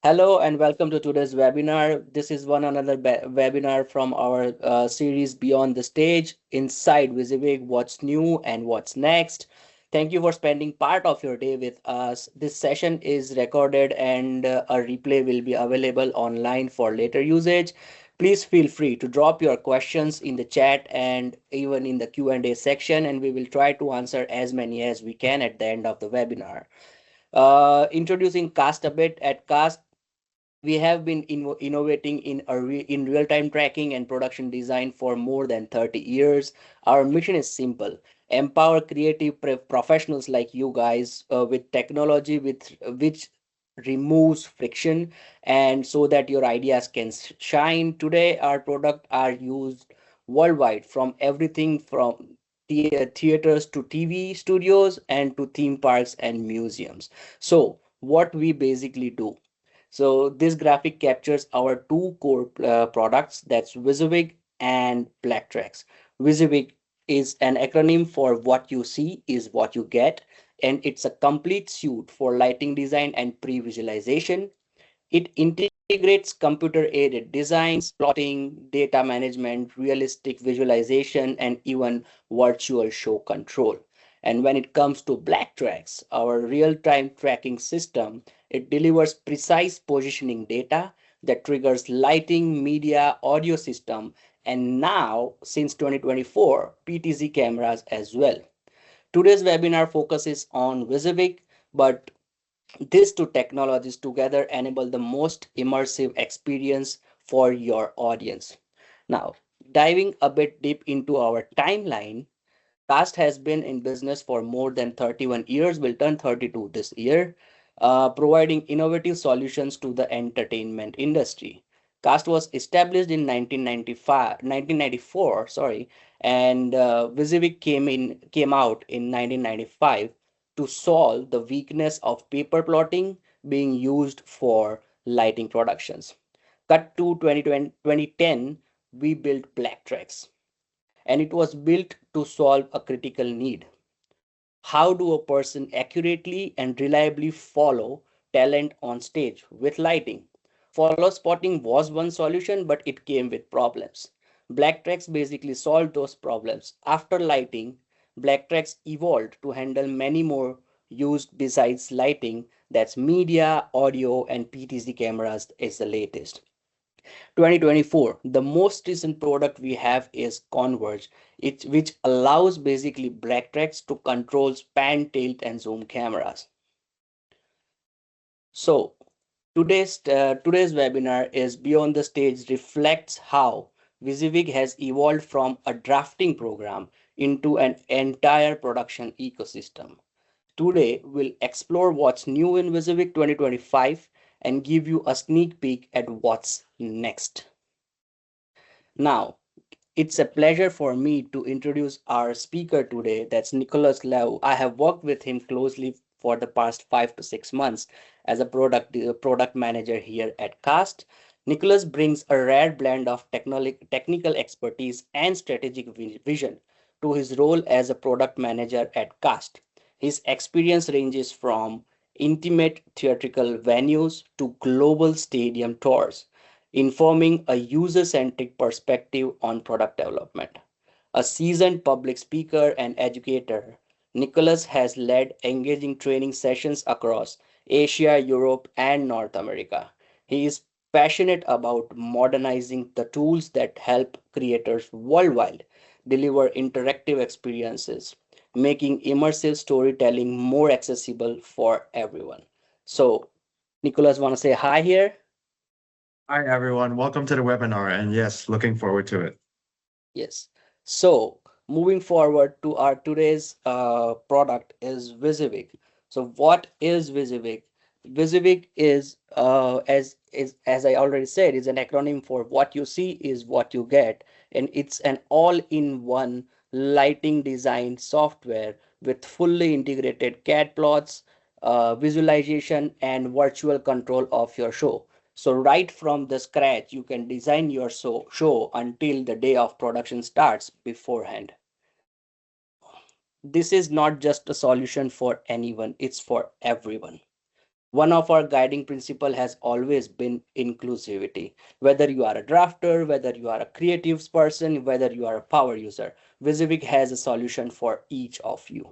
Hello and welcome to today's webinar. This is one another webinar from our series Beyond the Stage, Inside WYSIWYG, What's New and What's Next. Thank you for spending part of your day with us. This session is recorded and a replay will be available online for later usage. Please feel free to drop your questions in the chat and even in the Q&A section, and we will try to answer as many as we can at the end of the webinar. Introducing Cast a bit. At Cast, we have been innovating in real-time tracking and production design for more than 30 years. Our mission is simple: empower creative professionals like you guys with technology which removes friction and so that your ideas can shine. Today, our products are used worldwide, from everything from theaters to TV studios and to theme parks and museums. So, what we basically do, so this graphic captures our two core products, that's WYSIWYG and Blacktracks. WYSIWYG is an acronym for What You See is What You Get, and it's a complete suite for lighting design and pre-visualization. It integrates computer-aided designs, plotting, data management, realistic visualization, and even virtual show control. And when it comes to Blacktracks, our real-time tracking system, it delivers precise positioning data that triggers lighting, media, audio system, and now, since 2024, PTZ cameras as well. Today's webinar focuses on WYSIWYG, but these two technologies together enable the most immersive experience for your audience. Now, diving a bit deep into our timeline, Cast has been in business for more than 31 years, will turn 32 this year, providing innovative solutions to the entertainment industry. Cast was established in 1994, sorry, and WYSIWYG came out in 1995 to solve the weakness of paper plotting being used for lighting productions. Cut to 2010, we built Blacktracks, and it was built to solve a critical need. How do a person accurately and reliably follow talent on stage with lighting? Follow spotting was one solution, but it came with problems. Blacktracks basically solved those problems. After lighting, Blacktracks evolved to handle many more used besides lighting. That's media, audio, and PTZ cameras is the latest. 2024, the most recent product we have is Converge, which allows basically Blacktracks to control pan, tilt, and zoom cameras. So today's webinar is Beyond the Stage reflects how WYSIWYG has evolved from a drafting program into an entire production ecosystem. Today, we'll explore what's new in WYSIWYG 2025 and give you a sneak peek at what's next. Now, it's a pleasure for me to introduce our speaker today. That's Nicholas Lau. I have worked with him closely for the past 5 to 6 months as a product manager here at Cast. Nicholas brings a rare blend of technical expertise and strategic vision to his role as a product manager at Cast. His experience ranges from intimate theatrical venues to global stadium tours, informing a user centric perspective on product development. A seasoned public speaker and educator, Nicholas has led engaging training sessions across Asia, Europe, and North America. He is passionate about modernizing the tools that help creators worldwide deliver interactive experiences, making immersive storytelling more accessible for everyone. So, Nicholas, want to say hi here? Hi, everyone. Welcome to the webinar. And yes, looking forward to it. Yes. So moving forward to our today's product is WYSIWYG. So what is WYSIWYG? WYSIWYG is as I already said, is an acronym for What You See is What You Get, and it's an all-in-one lighting design software with fully integrated CAD plots, visualization, and virtual control of your show. So right from the scratch, you can design your show until the day of production starts beforehand. This is not just a solution for anyone, it's for everyone. One of our guiding principle has always been inclusivity. Whether you are a drafter, whether you are a creative person, whether you are a power user, WYSIWYG has a solution for each of you.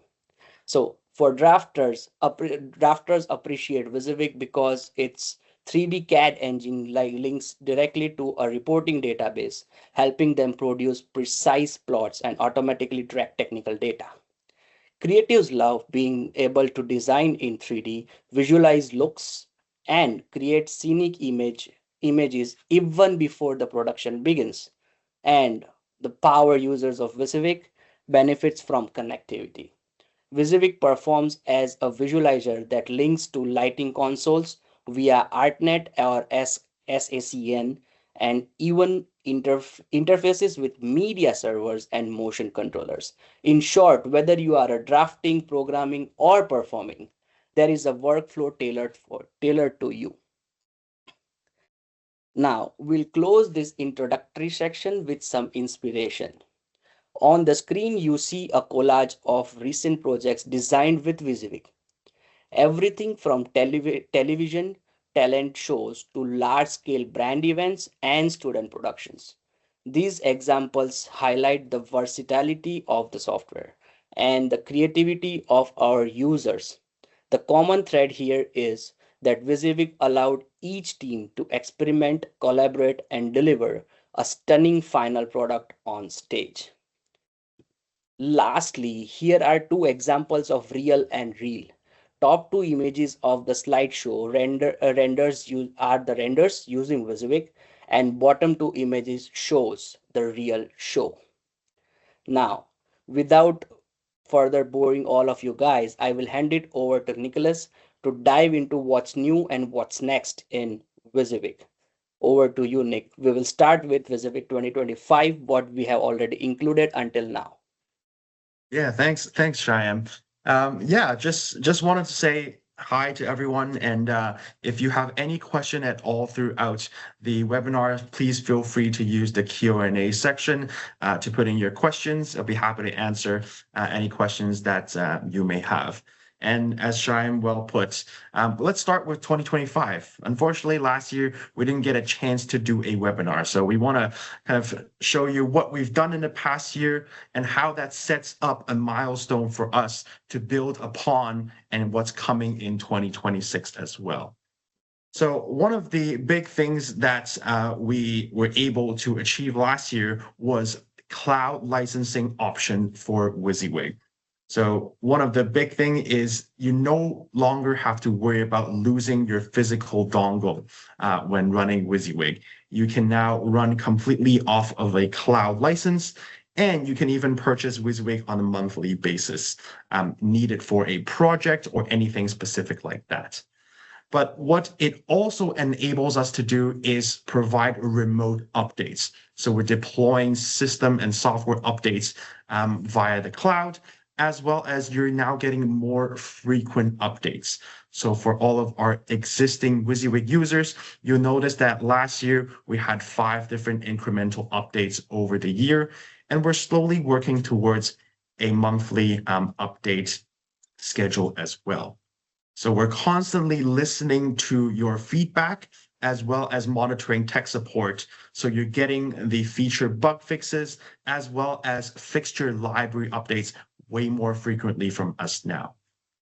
So for drafters appreciate WYSIWYG because its 3D CAD engine links directly to a reporting database, helping them produce precise plots and automatically track technical data. Creatives love being able to design in 3D, visualize looks, and create scenic images even before the production begins. And the power users of WYSIWYG benefits from connectivity. WYSIWYG performs as a visualizer that links to lighting consoles via ArtNet or SACN, and even interfaces with media servers and motion controllers. In short, whether you are a drafting, programming, or performing, there is a workflow tailored to you. Now, we'll close this introductory section with some inspiration. On the screen, you see a collage of recent projects designed with WYSIWYG. Everything from television talent shows to large scale brand events and student productions. These examples highlight the versatility of the software and the creativity of our users. The common thread here is that WYSIWYG allowed each team to experiment, collaborate, and deliver a stunning final product on stage. Lastly, here are two examples of real and real. Top two images of the slideshow are the renders using WYSIWYG, and bottom two images shows the real show. Now, without further boring all of you guys, I will hand it over to Nicholas to dive into what's new and what's next in WYSIWYG. Over to you, Nick. We will start with WYSIWYG 2025, what we have already included until now. Yeah, thanks, Shyam. Yeah, just wanted to say hi to everyone, and if you have any question at all throughout the webinar, please feel free to use the Q&A section to put in your questions. I'll be happy to answer any questions that you may have. And as Shyam well put, let's start with 2025. Unfortunately, last year we didn't get a chance to do a webinar, so we want to kind of show you what we've done in the past year and how that sets up a milestone for us to build upon and what's coming in 2026 as well. So one of the big things that we were able to achieve last year was cloud licensing option for WYSIWYG. So one of the big thing is you no longer have to worry about losing your physical dongle when running WYSIWYG. You can now run completely off of a cloud license, and you can even purchase WYSIWYG on a monthly basis, needed for a project or anything specific like that. But what it also enables us to do is provide remote updates. So we're deploying system and software updates via the cloud, as well as you're now getting more frequent updates. So for all of our existing WYSIWYG users, you'll notice that last year we had 5 different incremental updates over the year, and we're slowly working towards a monthly update schedule as well. So we're constantly listening to your feedback as well as monitoring tech support. So you're getting the feature bug fixes as well as fixture library updates way more frequently from us now.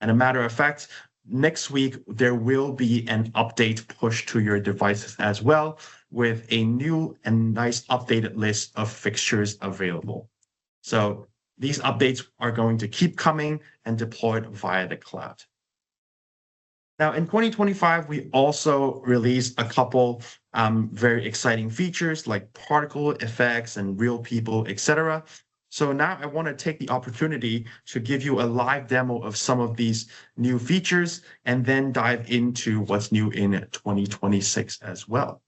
And a matter of fact, next week, there will be an update push to your devices as well with a new and nice updated list of fixtures available. So these updates are going to keep coming and deployed via the cloud. Now, in 2025, we also released a couple very exciting features like particle effects and real people, etc. So now I want to take the opportunity to give you a live demo of some of these new features and then dive into what's new in 2026 as well.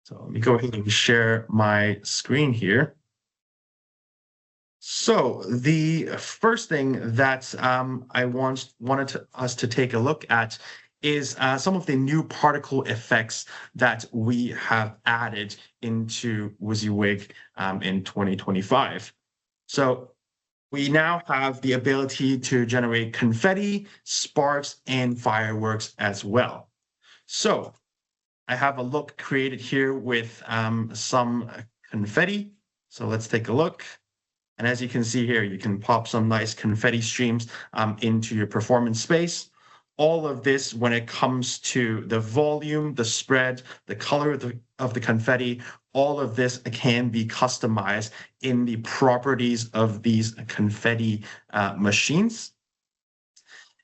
So let me go ahead and share my screen here. So the first thing that I wanted us to take a look at is some of the new particle effects that we have added into WYSIWYG in 2025. So we now have the ability to generate confetti, sparks, and fireworks as well. So I have a look created here with some confetti. So let's take a look. And as you can see here, you can pop some nice confetti streams into your performance space. All of this, when it comes to the volume, the spread, the color of the confetti, all of this can be customized in the properties of these confetti machines.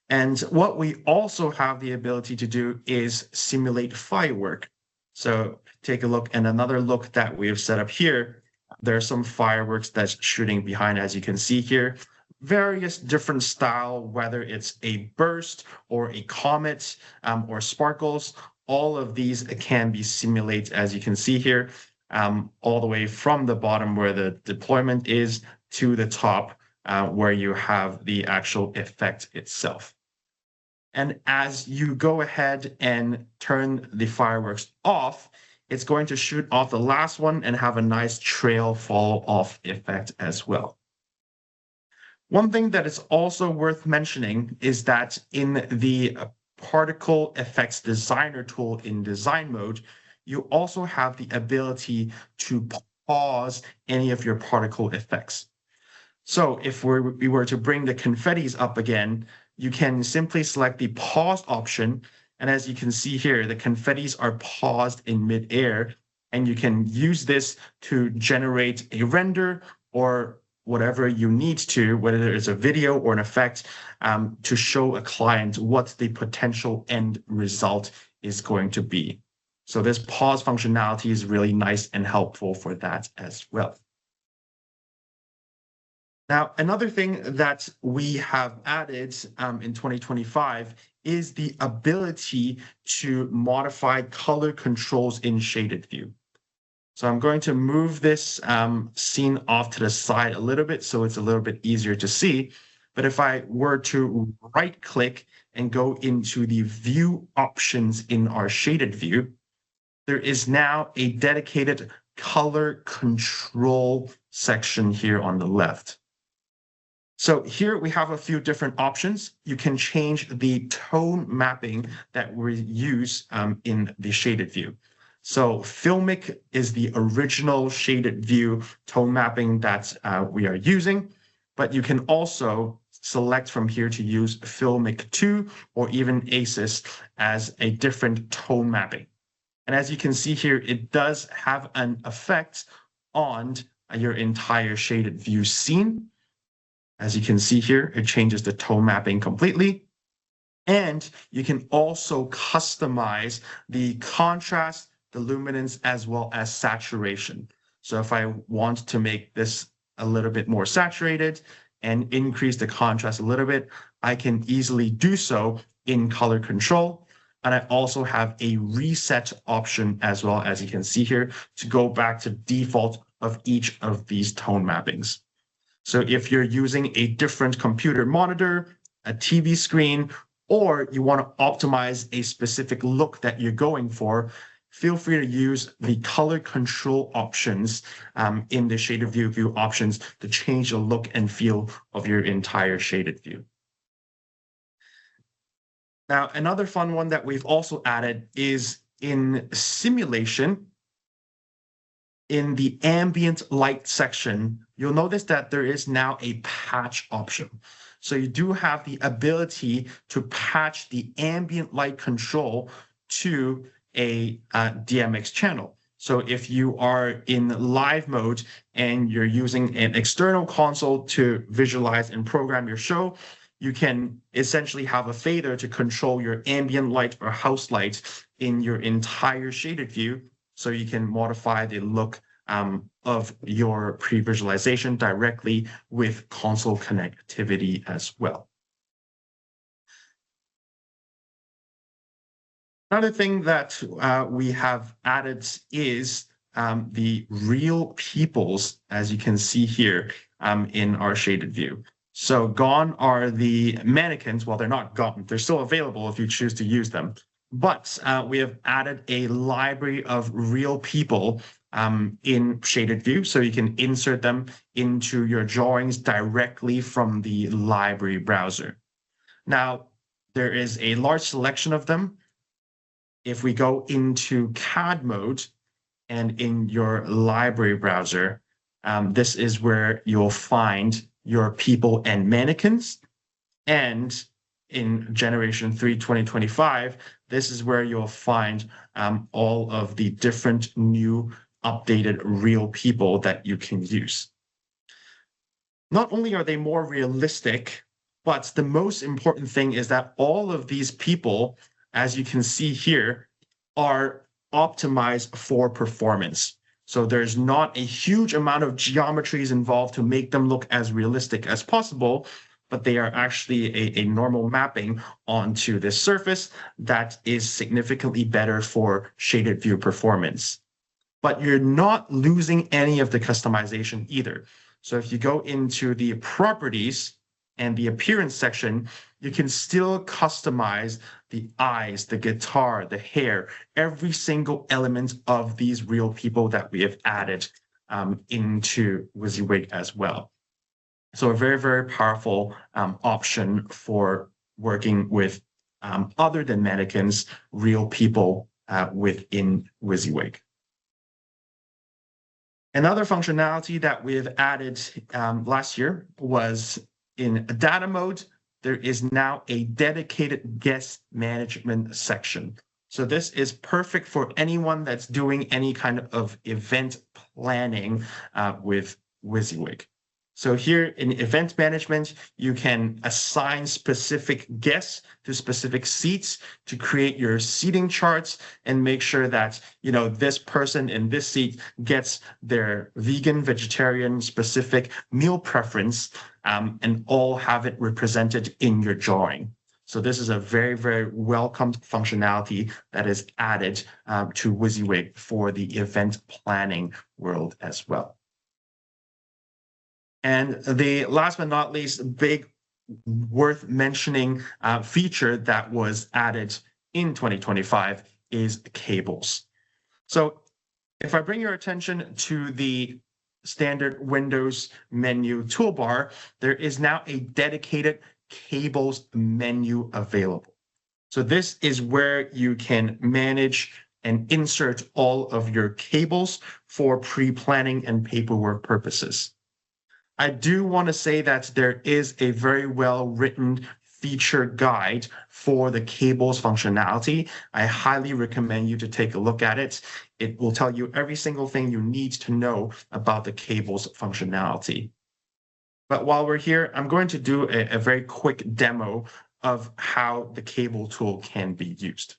And what we also have the ability to do is simulate firework. So take a look, and another look that we have set up here. There are some fireworks that's shooting behind, as you can see here. Various different style, whether it's a burst or a comet or sparkles, all of these can be simulated, as you can see here, all the way from the bottom where the deployment is to the top where you have the actual effect itself. And as you go ahead and turn the fireworks off, it's going to shoot off the last one and have a nice trail fall off effect as well. One thing that is also worth mentioning is that in the particle effects designer tool in design mode, you also have the ability to pause any of your particle effects. So if we were to bring the confettis up again, you can simply select the pause option. And as you can see here, the confettis are paused in midair, and you can use this to generate a render or whatever you need to, whether it's a video or an effect, to show a client what the potential end result is going to be. So this pause functionality is really nice and helpful for that as well. Now, another thing that we have added in 2025 is the ability to modify color controls in shaded view. So I'm going to move this scene off to the side a little bit so it's a little bit easier to see. But if I were to right click and go into the view options in our shaded view, there is now a dedicated color control section here on the left. So here we have a few different options. You can change the tone mapping that we use in the shaded view. So filmic is the original shaded view tone mapping that we are using, but you can also select from here to use filmic 2 or even ACES as a different tone mapping. And as you can see here, it does have an effect on your entire shaded view scene. As you can see here, it changes the tone mapping completely. And you can also customize the contrast, the luminance, as well as saturation. So if I want to make this a little bit more saturated and increase the contrast a little bit, I can easily do so in color control. And I also have a reset option as well, as you can see here, to go back to default of each of these tone mappings. So if you're using a different computer monitor, a TV screen, or you want to optimize a specific look that you're going for, feel free to use the color control options in the shaded view options to change the look and feel of your entire shaded view. Now, another fun one that we've also added is in simulation. In the ambient light section, you'll notice that there is now a patch option. So you do have the ability to patch the ambient light control to a DMX channel. So if you are in live mode and you're using an external console to visualize and program your show, you can essentially have a fader to control your ambient light or house light in your entire shaded view. So you can modify the look of your pre-visualization directly with console connectivity as well. Another thing that we have added is the real peoples, as you can see here in our shaded view. So gone are the mannequins. Well, they're not gone. They're still available if you choose to use them. But we have added a library of real people in shaded view, so you can insert them into your drawings directly from the library browser. Now, there is a large selection of them. If we go into CAD mode and in your library browser, this is where you'll find your people and mannequins. And in Generation 3 2025, this is where you'll find all of the different new updated real people that you can use. Not only are they more realistic, but the most important thing is that all of these people, as you can see here, are optimized for performance. So there's not a huge amount of geometries involved to make them look as realistic as possible, but they are actually a normal mapping onto this surface that is significantly better for shaded view performance. But you're not losing any of the customization either. So if you go into the properties and the appearance section, you can still customize the eyes, the guitar, the hair, every single element of these real people that we have added into WYSIWYG as well. So a very, very powerful option for working with other than mannequins, real people within WYSIWYG. Another functionality that we have added last year was in data mode. There is now a dedicated guest management section. So this is perfect for anyone that's doing any kind of event planning with WYSIWYG. So here in event management, you can assign specific guests to specific seats to create your seating charts and make sure that, this person in this seat gets their vegan, vegetarian specific meal preference and all have it represented in your drawing. So this is a very, very welcomed functionality that is added to WYSIWYG for the event planning world as well. And the last but not least, big worth mentioning feature that was added in 2025 is cables. So if I bring your attention to the standard Windows menu toolbar, there is now a dedicated cables menu available. So this is where you can manage and insert all of your cables for pre-planning and paperwork purposes. I do want to say that there is a very well-written feature guide for the cables functionality. I highly recommend you to take a look at it. It will tell you every single thing you need to know about the cables functionality. But while we're here, I'm going to do a very quick demo of how the cable tool can be used.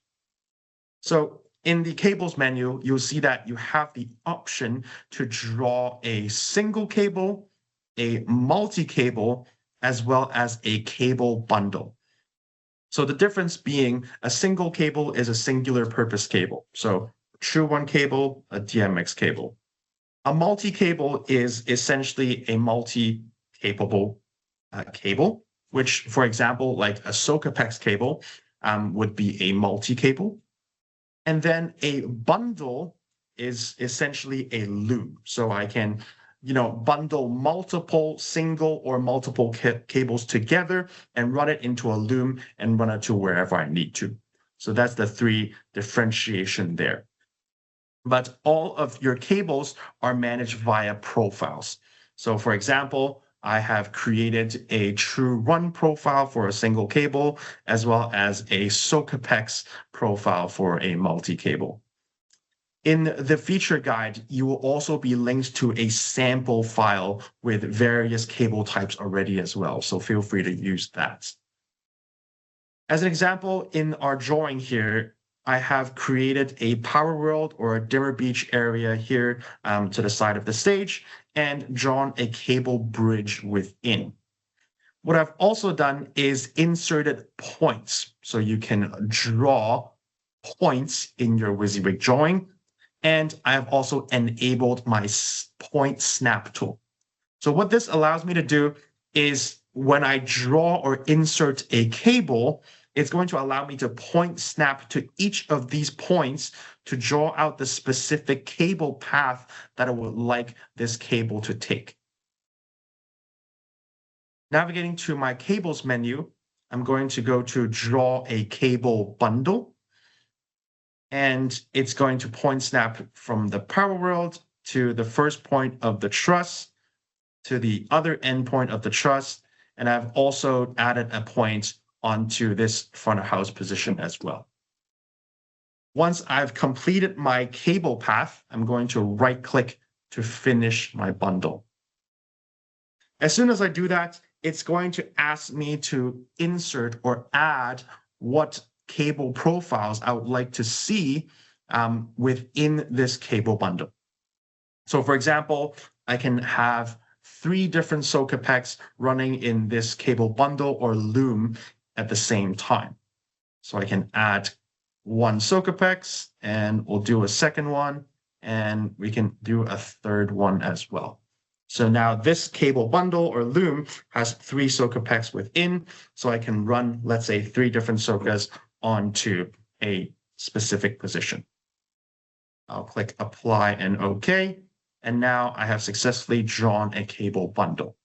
So in the cables menu, you'll see that you have the option to draw a single cable, a multi-cable, as well as a cable bundle. So the difference being a single cable is a singular purpose cable. So a true one cable, a DMX cable. A multi-cable is essentially a multi-capable cable, which, for example, like a SOCAPEX cable would be a multi-cable. And then a bundle is essentially a loop. So I can bundle multiple single or multiple cables together and run it into a loom and run it to wherever I need to. So that's the three differentiation there. But all of your cables are managed via profiles. So for example, I have created a true run profile for a single cable, as well as a SOCAPEX profile for a multi-cable. In the feature guide, you will also be linked to a sample file with various cable types already as well, so feel free to use that. As an example, in our drawing here, I have created a power world or a dimmer beach area here to the side of the stage and drawn a cable bridge within. What I've also done is inserted points, so you can draw points in your WYSIWYG drawing. And I have also enabled my point snap tool. So what this allows me to do is when I draw or insert a cable, it's going to allow me to point snap to each of these points to draw out the specific cable path that I would like this cable to take. Navigating to my cables menu, I'm going to go to draw a cable bundle. And it's going to point snap from the power world to the first point of the truss to the other endpoint of the truss. And I've also added a point onto this front of house position as well. Once I've completed my cable path, I'm going to right click to finish my bundle. As soon as I do that, it's going to ask me to insert or add what cable profiles I would like to see within this cable bundle. So for example, I can have 3 different sockets running in this cable bundle or loom at the same time. So I can add 1 socket and we'll do a second one, and we can do a third one as well. So now this cable bundle or loom has 3 sockets within, so I can run, let's say, 3 different sockets onto a specific position. I'll click apply and OK. And now I have successfully drawn a cable bundle.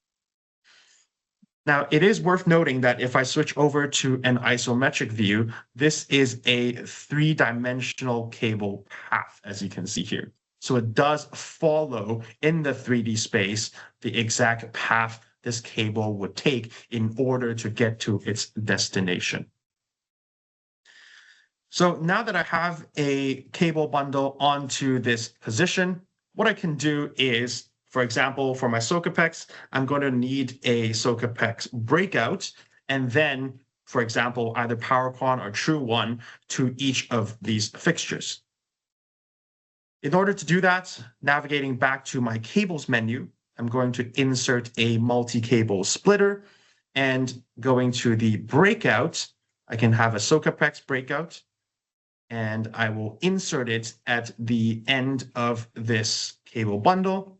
Now, it is worth noting that if I switch over to an isometric view, this is a 3-dimensional cable path, as you can see here. So it does follow in the 3D space the exact path this cable would take in order to get to its destination. So now that I have a cable bundle onto this position, what I can do is, for example, for my sockets, I'm going to need a socket breakout, and then, for example, either power con or true one to each of these fixtures. In order to do that, navigating back to my cables menu, I'm going to insert a multi-cable splitter, and going to the breakout, I can have a socket breakout, and I will insert it at the end of this cable bundle.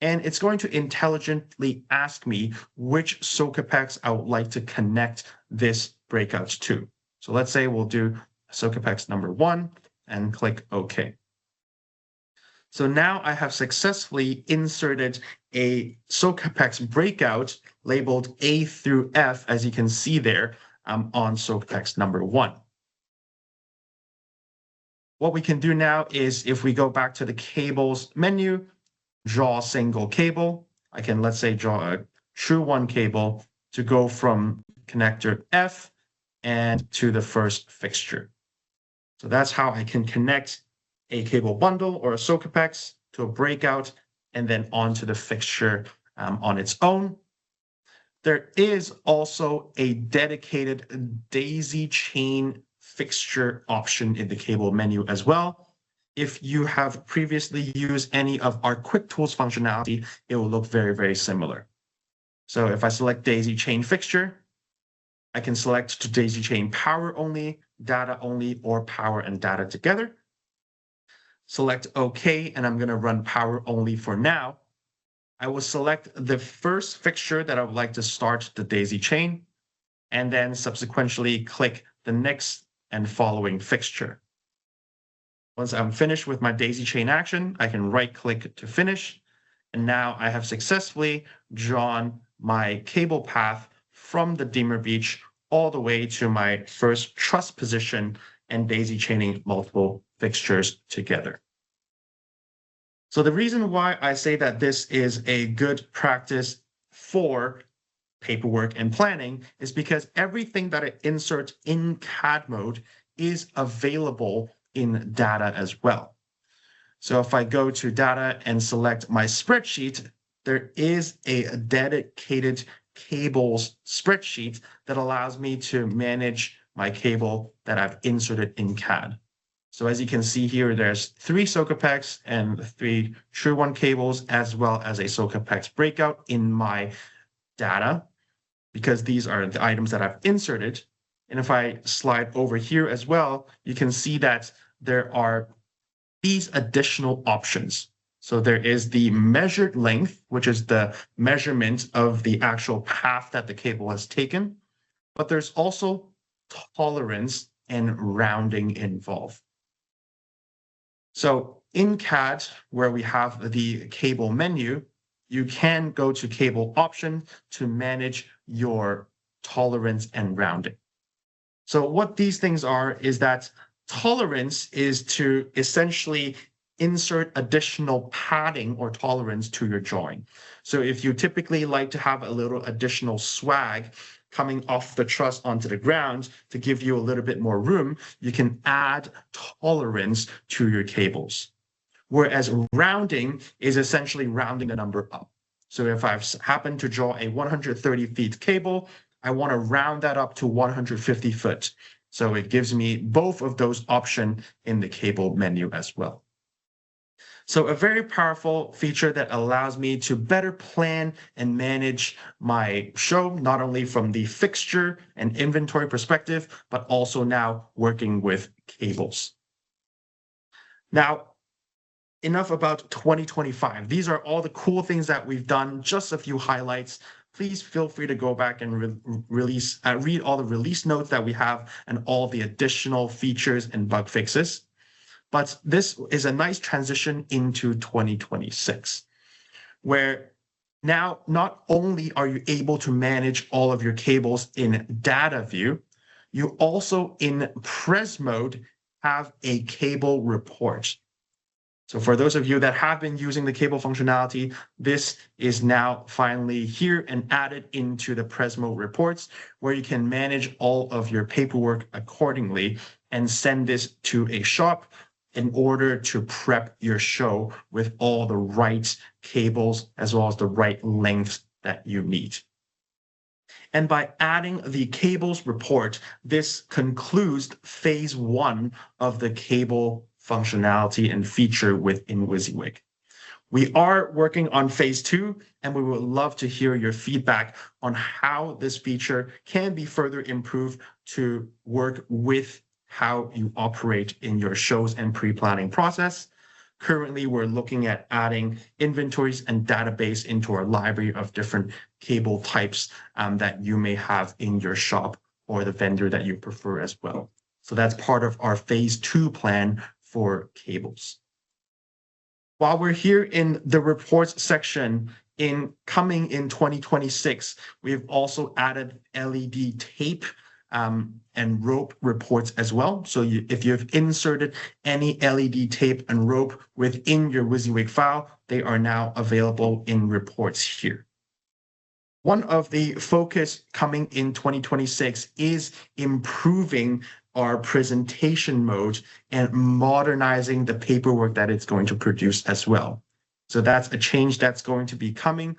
And it's going to intelligently ask me which socket I would like to connect this breakout to. So let's say we'll do socket number 1 and click OK. So now I have successfully inserted a socket breakout labeled A through F, as you can see there, on socket number 1. What we can do now is, if we go back to the cables menu, draw a single cable. I can, let's say, draw a true 1 cable to go from connector F and to the first fixture. So that's how I can connect a cable bundle or a socket to a breakout and then onto the fixture on its own. There is also a dedicated daisy chain fixture option in the cable menu as well. If you have previously used any of our quick tools functionality, it will look very, very similar. So if I select daisy chain fixture, I can select to daisy chain power only, data only, or power and data together. Select OK, and I'm going to run power only for now. I will select the first fixture that I would like to start the daisy chain, and then subsequently click the next and following fixture. Once I'm finished with my daisy chain action, I can right click to finish. And now I have successfully drawn my cable path from the dimmer beach all the way to my first truss position and daisy chaining multiple fixtures together. So the reason why I say that this is a good practice for paperwork and planning is because everything that it inserts in CAD mode is available in data as well. So if I go to data and select my spreadsheet, there is a dedicated cables spreadsheet that allows me to manage my cable that I've inserted in CAD. So as you can see here, there's 3 socket and 3 true 1 cables, as well as a socket breakout in my data, because these are the items that I've inserted. And if I slide over here as well, you can see that there are these additional options. So there is the measured length, which is the measurement of the actual path that the cable has taken. But there's also tolerance, and rounding involved. So in CAD, where we have the cable menu, you can go to cable option to manage your tolerance and rounding. So what these things are is that tolerance is to essentially insert additional padding or tolerance to your drawing. So if you typically like to have a little additional swag coming off the truss onto the ground to give you a little bit more room, you can add tolerance to your cables. Whereas rounding is essentially rounding the number up. So if I've happened to draw a 130 feet cable, I want to round that up to 150 foot. So it gives me both of those options in the cable menu as well. So a very powerful feature that allows me to better plan and manage my show, not only from the fixture and inventory perspective, but also now working with cables. Now, enough about 2025. These are all the cool things that we've done, just a few highlights. Please feel free to go back and read all the release notes that we have and all the additional features and bug fixes. But this is a nice transition into 2026, where now not only are you able to manage all of your cables in data view, you also in pres mode have a cable report. So for those of you that have been using the cable functionality, this is now finally here and added into the Presmo reports, where you can manage all of your paperwork accordingly and send this to a shop in order to prep your show with all the right cables as well as the right lengths that you need. And by adding the cables report, this concludes phase 1 of the cable functionality and feature within WYSIWYG. We are working on phase 2, and we would love to hear your feedback on how this feature can be further improved to work with how you operate in your shows and pre-planning process. Currently, we're looking at adding inventories and database into our library of different cable types that you may have in your shop or the vendor that you prefer as well. So that's part of our phase 2 plan for cables. While we're here in the reports section, coming in 2026, we've also added LED tape and rope reports as well. So if you've inserted any LED tape and rope within your WYSIWYG file, they are now available in reports here. One of the focus coming in 2026 is improving our presentation mode and modernizing the paperwork that it's going to produce as well. So that's a change that's going to be coming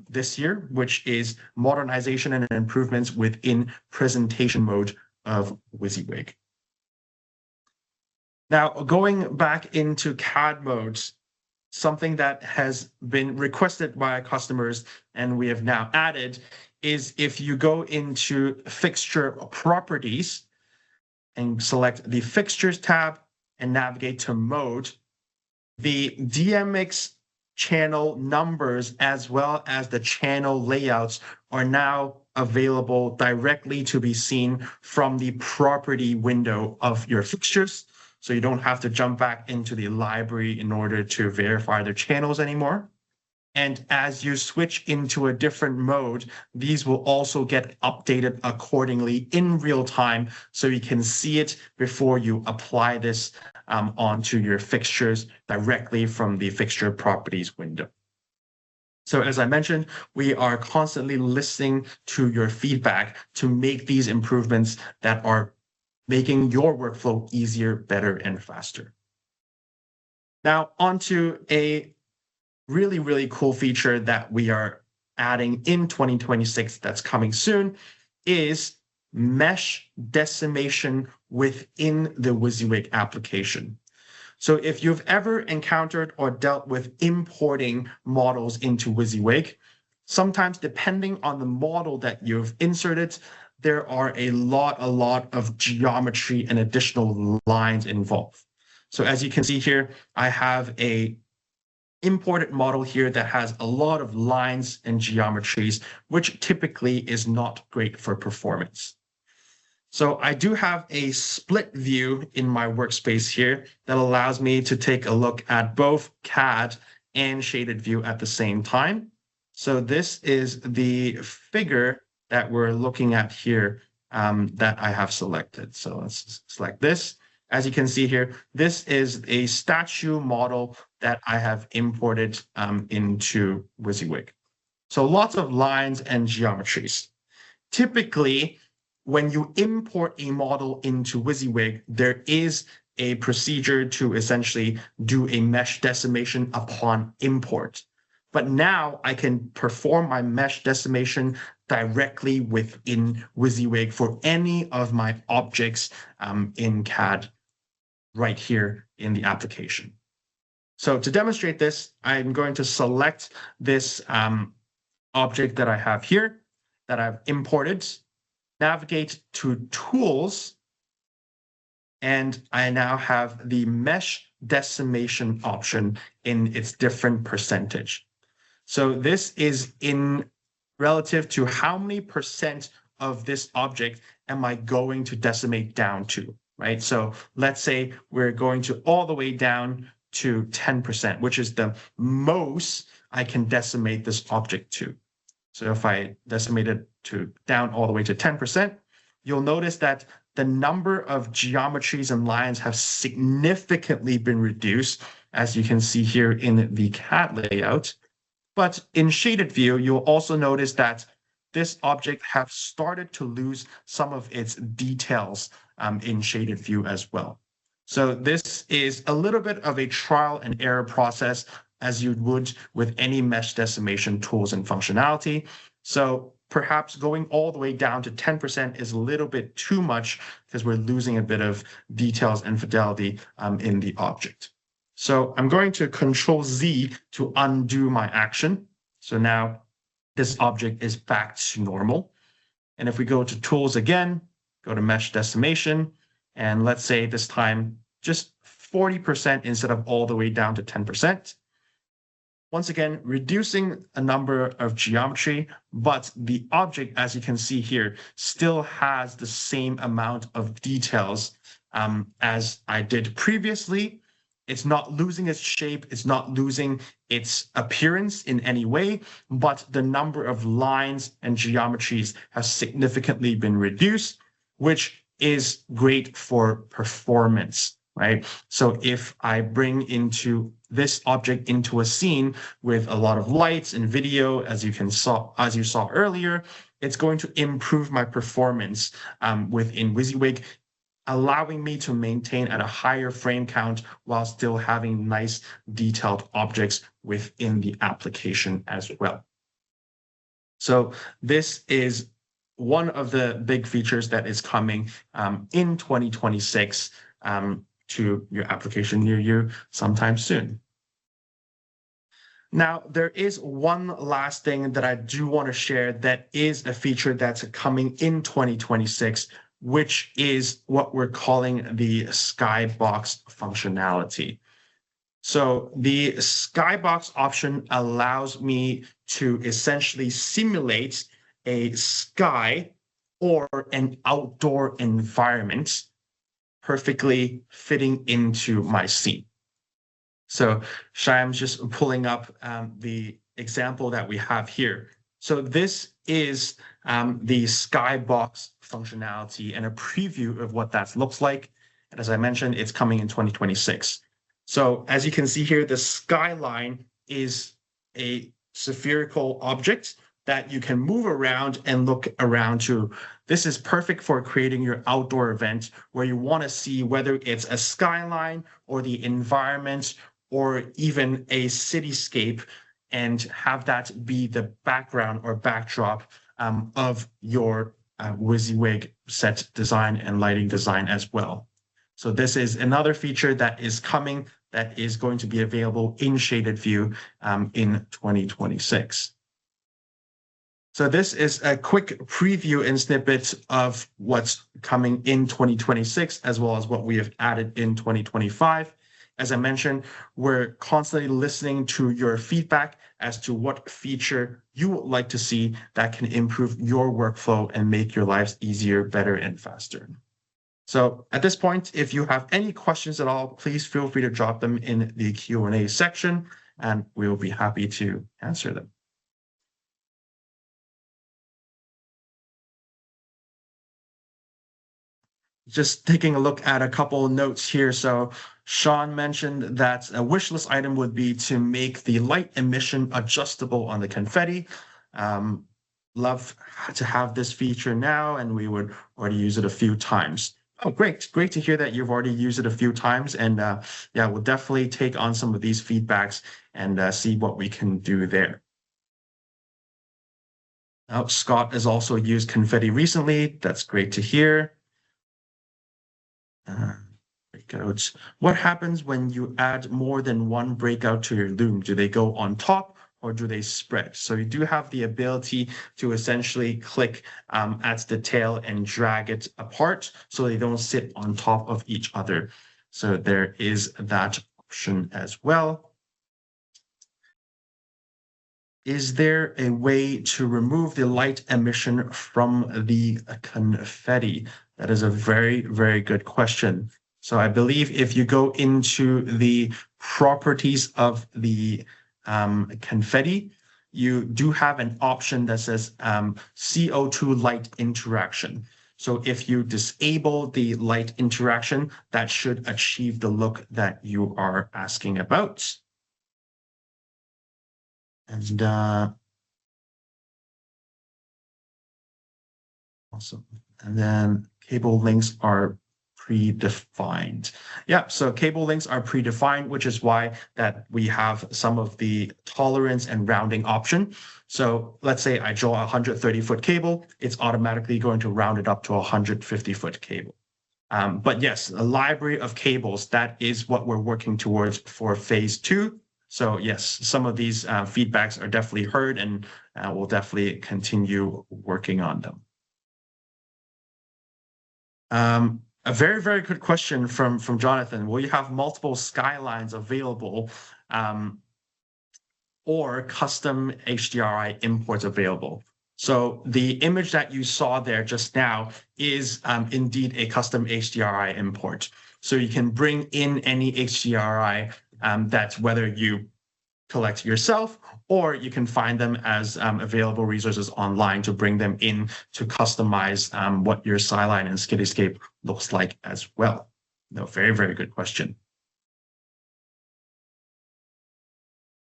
this year, which is modernization and improvements within presentation mode of WYSIWYG. Now, going back into CAD modes, something that has been requested by our customers and we have now added is if you go into fixture properties and select the fixtures tab and navigate to mode, the DMX channel numbers as well as the channel layouts are now available directly to be seen from the property window of your fixtures. So you don't have to jump back into the library in order to verify their channels anymore. And as you switch into a different mode, these will also get updated accordingly in real time, so you can see it before you apply this onto your fixtures directly from the fixture properties window. So as I mentioned, we are constantly listening to your feedback to make these improvements that are making your workflow easier, better, and faster. Now, onto a really, really cool feature that we are adding in 2026 that's coming soon is mesh decimation within the WYSIWYG application. So if you've ever encountered or dealt with importing models into WYSIWYG, sometimes depending on the model that you've inserted, there are a lot of geometry and additional lines involved. So as you can see here, I have a imported model here that has a lot of lines and geometries, which typically is not great for performance. So I do have a split view in my workspace here that allows me to take a look at both CAD and shaded view at the same time. So this is the figure that we're looking at here that I have selected. So let's select this. As you can see here, this is a statue model that I have imported into WYSIWYG. So lots of lines and geometries. Typically, when you import a model into WYSIWYG, there is a procedure to essentially do a mesh decimation upon import. But now I can perform my mesh decimation directly within WYSIWYG for any of my objects in CAD right here in the application. So to demonstrate this, I'm going to select this object that I have here that I've imported, navigate to Tools, and I now have the Mesh Decimation option in its different percentage. So this is in relative to how many percent of this object am I going to decimate down to, right? So let's say we're going to all the way down to 10%, which is the most I can decimate this object to. So if I decimate it to down all the way to 10%, you'll notice that the number of geometries and lines have significantly been reduced, as you can see here in the CAD layout. But in shaded view, you'll also notice that this object has started to lose some of its details in shaded view as well. So this is a little bit of a trial and error process, as you would with any mesh decimation tools and functionality. So perhaps going all the way down to 10% is a little bit too much because we're losing a bit of details and fidelity in the object. So I'm going to Control Z to undo my action. So now this object is back to normal. And if we go to Tools again, go to Mesh Decimation, and let's say this time just 40% instead of all the way down to 10%. Once again, reducing a number of geometry, but the object, as you can see here, still has the same amount of details as I did previously. It's not losing its shape, it's not losing its appearance in any way, but the number of lines and geometries has significantly been reduced, which is great for performance, right? So if I bring into this object into a scene with a lot of lights and video, as you saw earlier, it's going to improve my performance within WYSIWYG, allowing me to maintain at a higher frame count while still having nice detailed objects within the application as well. So this is one of the big features that is coming in 2026 to your application near you sometime soon. Now, there is one last thing that I do want to share that is a feature that's coming in 2026, which is what we're calling the skybox functionality. So the skybox option allows me to essentially simulate a sky or an outdoor environment perfectly fitting into my scene. So Shyam's just pulling up the example that we have here. So this is the skybox functionality and a preview of what that looks like. And as I mentioned, it's coming in 2026. So as you can see here, the skyline is a spherical object that you can move around and look around to. This is perfect for creating your outdoor event where you want to see whether it's a skyline or the environment or even a cityscape, and have that be the background or backdrop of your WYSIWYG set design and lighting design as well. So this is another feature that is coming that is going to be available in shaded view in 2026. So this is a quick preview and snippet of what's coming in 2026, as well as what we have added in 2025. As I mentioned, we're constantly listening to your feedback as to what feature you would like to see that can improve your workflow and make your lives easier, better, and faster. So at this point, if you have any questions at all, please feel free to drop them in the Q&A section, and we will be happy to answer them. Just taking a look at a couple of notes here. So Sean mentioned that a wish list item would be to make the light emission adjustable on the confetti. Love to have this feature now, and we would already use it a few times. Oh, great. Great to hear that you've already used it a few times. And yeah, we'll definitely take on some of these feedbacks and see what we can do there. Now, Scott has also used confetti recently. That's great to hear. Breakouts. What happens when you add more than one breakout to your loom? Do they go on top or do they spread? So you do have the ability to essentially click at the tail and drag it apart so they don't sit on top of each other. So there is that option as well. Is there a way to remove the light emission from the confetti? That is a very, very good question. So I believe if you go into the properties of the confetti, you do have an option that says CO2 light interaction. So if you disable the light interaction, that should achieve the look that you are asking about. And awesome. And then cable links are predefined. Yeah, so cable links are predefined, which is why that we have some of the tolerance and rounding option. So let's say I draw a 130-foot cable, it's automatically going to round it up to a 150-foot cable. But yes, a library of cables, that is what we're working towards for phase 2. So yes, some of these feedbacks are definitely heard, and we'll definitely continue working on them. A very, very good question from Jonathan. Will you have multiple skylines available or custom HDRI imports available? So the image that you saw there just now is indeed a custom HDRI import. So you can bring in any HDRI that's whether you collect yourself, or you can find them as available resources online to bring them in to customize what your skyline and skityscape looks like as well. No, very, very good question.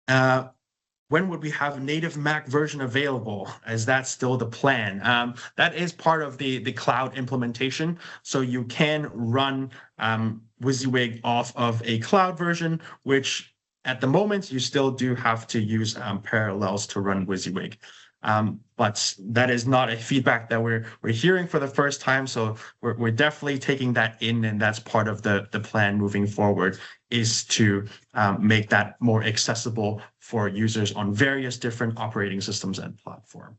When would we have native Mac version available? Is that still the plan? That is part of the cloud implementation. So you can run WYSIWYG off of a cloud version, which at the moment, you still do have to use parallels to run WYSIWYG. But that is not a feedback that we're hearing for the first time. So we're definitely taking that in, and that's part of the plan moving forward, is to make that more accessible for users on various different operating systems and platform.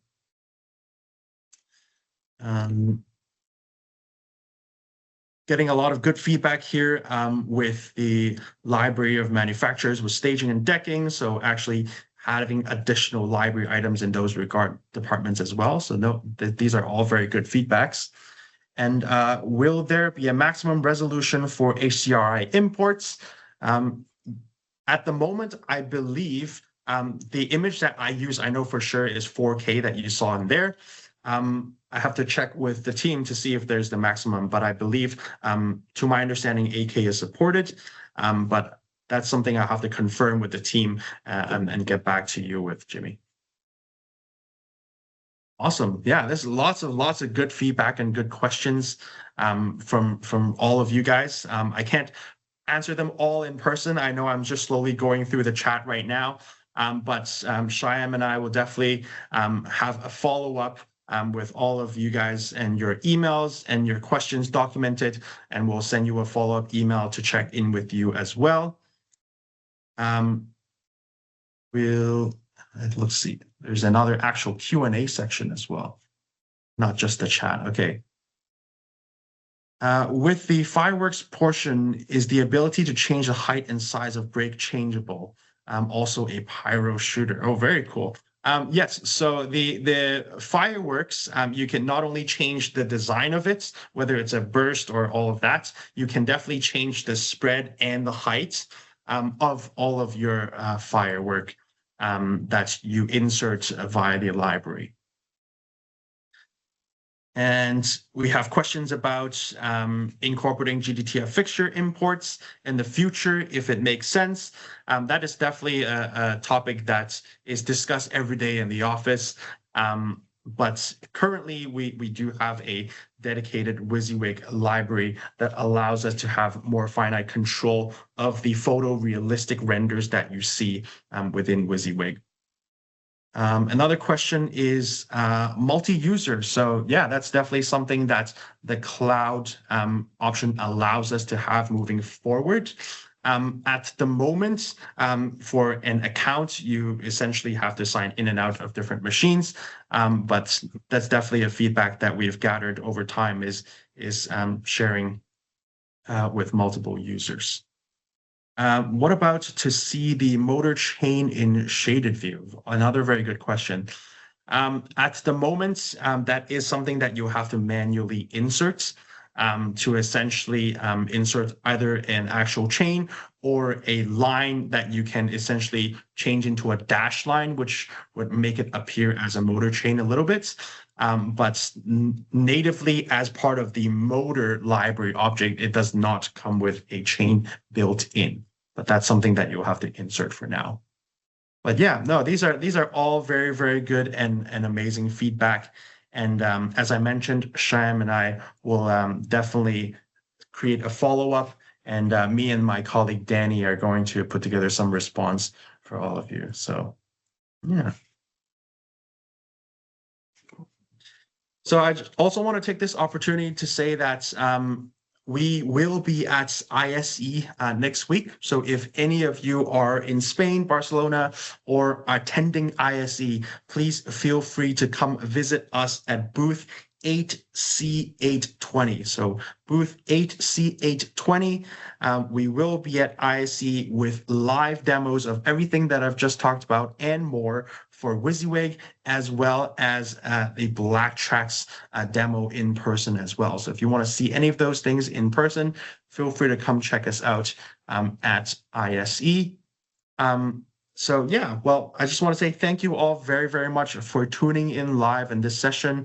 Getting a lot of good feedback here with the library of manufacturers with staging and decking. So actually having additional library items in those regard departments as well. So no, these are all very good feedbacks. And will there be a maximum resolution for HDRI imports? At the moment, I believe the image that I use, I know for sure is 4K that you saw in there. I have to check with the team to see if there's the maximum, but I believe, to my understanding, 8K is supported. But that's something I'll have to confirm with the team and get back to you with, Jimmy. Awesome. Yeah, there's lots of good feedback and good questions from all of you guys. I can't answer them all in person. I know I'm just slowly going through the chat right now, but Shyam and I will definitely have a follow-up with all of you guys and your emails and your questions documented, and we'll send you a follow-up email to check in with you as well. Let's see, there's another actual Q&A section as well, not just the chat. Okay. With the fireworks portion, is the ability to change the height and size of break changeable? Also a pyro shooter. Oh, very cool. Yes, so the fireworks, you can not only change the design of it, whether it's a burst or all of that, you can definitely change the spread and the height of all of your firework that you insert via the library. And we have questions about incorporating GDTF fixture imports in the future, if it makes sense. That is definitely a topic that is discussed every day in the office. But currently, we do have a dedicated WYSIWYG library that allows us to have more finite control of the photorealistic renders that you see within WYSIWYG. Another question is multi-user. So yeah, that's definitely something that the cloud option allows us to have moving forward. At the moment, for an account, you essentially have to sign in and out of different machines. But that's definitely a feedback that we've gathered over time is sharing with multiple users. What about to see the motor chain in shaded view? Another very good question. At the moment, that is something that you have to manually insert to essentially insert either an actual chain or a line that you can essentially change into a dash line, which would make it appear as a motor chain a little bit. But natively, as part of the motor library object, it does not come with a chain built in. But that's something that you'll have to insert for now. But yeah, no, these are all very, very good and amazing feedback. And as I mentioned, Shyam and I will definitely create a follow-up. And me and my colleague Danny are going to put together some response for all of you. So yeah. So I also want to take this opportunity to say that we will be at ISE next week. So if any of you are in Spain, Barcelona, or attending ISE, please feel free to come visit us at booth 8C820. So booth 8C820, we will be at ISE with live demos of everything that I've just talked about and more for WYSIWYG, as well as the Black Tracks demo in person as well. So if you want to see any of those things in person, feel free to come check us out at ISE. So yeah, well, I just want to say thank you all very, very much for tuning in live in this session.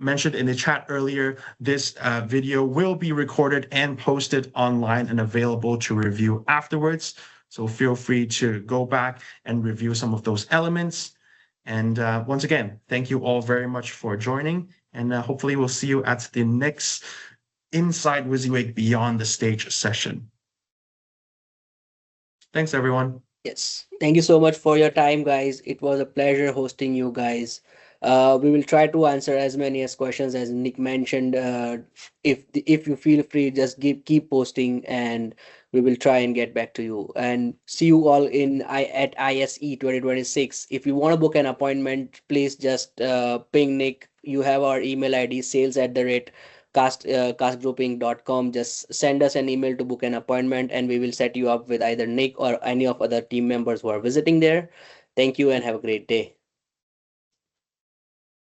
Mentioned in the chat earlier, this video will be recorded and posted online and available to review afterwards. So feel free to go back and review some of those elements. And once again, thank you all very much for joining. And hopefully we'll see you at the next Inside WYSIWYG Beyond the Stage session. Thanks, everyone. Yes. Thank you so much for your time, guys. It was a pleasure hosting you guys. We will try to answer as many as questions as Nick mentioned. If you feel free, just keep posting, and we will try and get back to you. And see you all at ISE 2026. If you want to book an appointment, please just ping Nick. You have our email ID, sales@castgrouping.com. Just send us an email to book an appointment, and we will set you up with either Nick or any of other team members who are visiting there. Thank you and have a great day.